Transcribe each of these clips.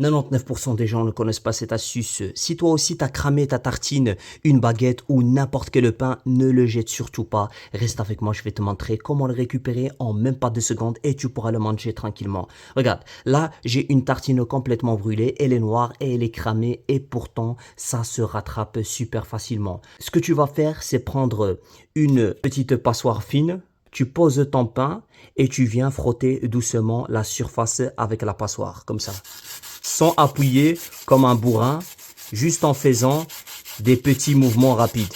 99% des gens ne connaissent pas cette astuce. Si toi aussi t'as cramé ta tartine, une baguette ou n'importe quel pain, ne le jette surtout pas. Reste avec moi, je vais te montrer comment le récupérer en même pas 2 secondes et tu pourras le manger tranquillement. Regarde, là j'ai une tartine complètement brûlée, elle est noire et elle est cramée et pourtant ça se rattrape super facilement. Ce que tu vas faire, c'est prendre une petite passoire fine. Tu poses ton pain et tu viens frotter doucement la surface avec la passoire, comme ça. Sans appuyer comme un bourrin, juste en faisant des petits mouvements rapides.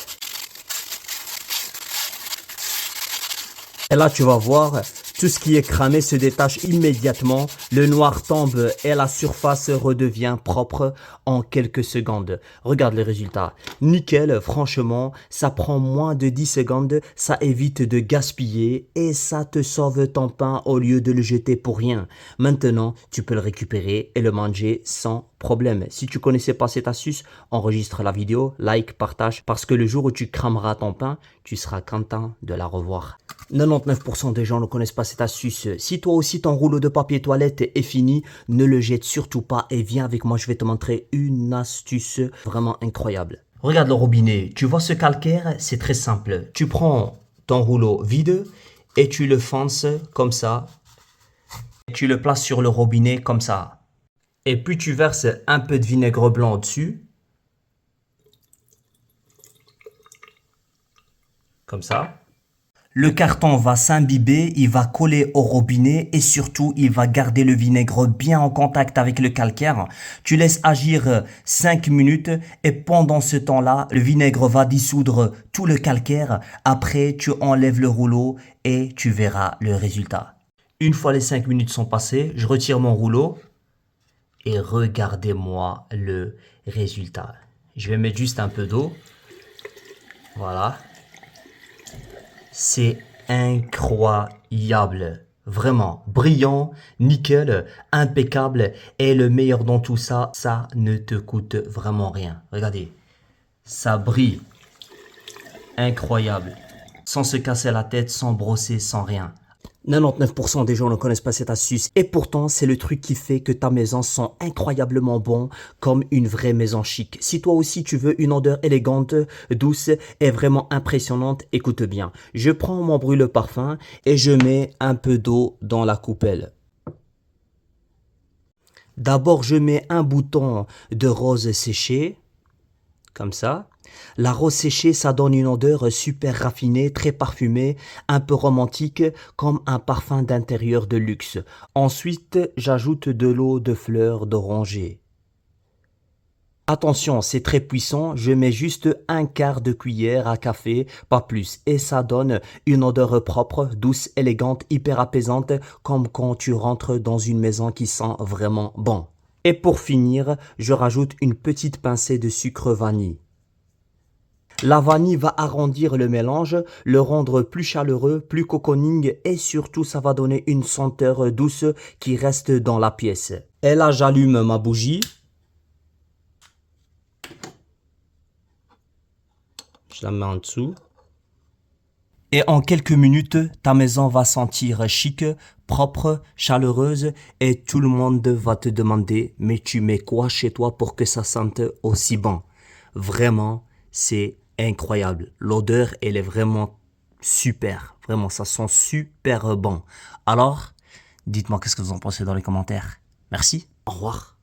Et là, tu vas voir, tout ce qui est cramé se détache immédiatement, le noir tombe et la surface redevient propre en quelques secondes. Regarde les résultats. Nickel, franchement, ça prend moins de 10 secondes, ça évite de gaspiller et ça te sauve ton pain au lieu de le jeter pour rien. Maintenant, tu peux le récupérer et le manger sans problème. Si tu connaissais pas cette astuce, enregistre la vidéo, like, partage, parce que le jour où tu crameras ton pain, tu seras content de la revoir. 99% des gens ne connaissent pas cette astuce. Si toi aussi ton rouleau de papier toilette est fini, ne le jette surtout pas et viens avec moi, je vais te montrer une astuce vraiment incroyable. Regarde le robinet, tu vois ce calcaire, c'est très simple. Tu prends ton rouleau vide et tu le fonces comme ça. Tu le places sur le robinet comme ça. Et puis tu verses un peu de vinaigre blanc dessus. Comme ça. Le carton va s'imbiber, il va coller au robinet et surtout il va garder le vinaigre bien en contact avec le calcaire. Tu laisses agir 5 minutes et pendant ce temps-là, le vinaigre va dissoudre tout le calcaire. Après, tu enlèves le rouleau et tu verras le résultat. Une fois les 5 minutes sont passées, je retire mon rouleau et regardez-moi le résultat. Je vais mettre juste un peu d'eau. Voilà. C'est incroyable, vraiment brillant, nickel, impeccable et le meilleur dans tout ça, ça ne te coûte vraiment rien. Regardez, ça brille, incroyable, sans se casser la tête, sans brosser, sans rien. 99% des gens ne connaissent pas cette astuce et pourtant c'est le truc qui fait que ta maison sent incroyablement bon comme une vraie maison chic. Si toi aussi tu veux une odeur élégante, douce et vraiment impressionnante, écoute bien. Je prends mon brûle-parfum et je mets un peu d'eau dans la coupelle. D'abord je mets un bouton de rose séché, comme ça. La rose séchée, ça donne une odeur super raffinée, très parfumée, un peu romantique, comme un parfum d'intérieur de luxe. Ensuite, j'ajoute de l'eau de fleurs d'oranger. Attention, c'est très puissant, je mets juste un quart de cuillère à café, pas plus. Et ça donne une odeur propre, douce, élégante, hyper apaisante, comme quand tu rentres dans une maison qui sent vraiment bon. Et pour finir, je rajoute une petite pincée de sucre vanille. La vanille va arrondir le mélange, le rendre plus chaleureux, plus cocooning et surtout ça va donner une senteur douce qui reste dans la pièce. Et là j'allume ma bougie. Je la mets en dessous. Et en quelques minutes, ta maison va sentir chic, propre, chaleureuse et tout le monde va te demander « Mais tu mets quoi chez toi pour que ça sente aussi bon ?» Vraiment, c'est incroyable. L'odeur, elle est vraiment super. Vraiment, ça sent super bon. Alors, dites-moi qu'est-ce que vous en pensez dans les commentaires. Merci, au revoir.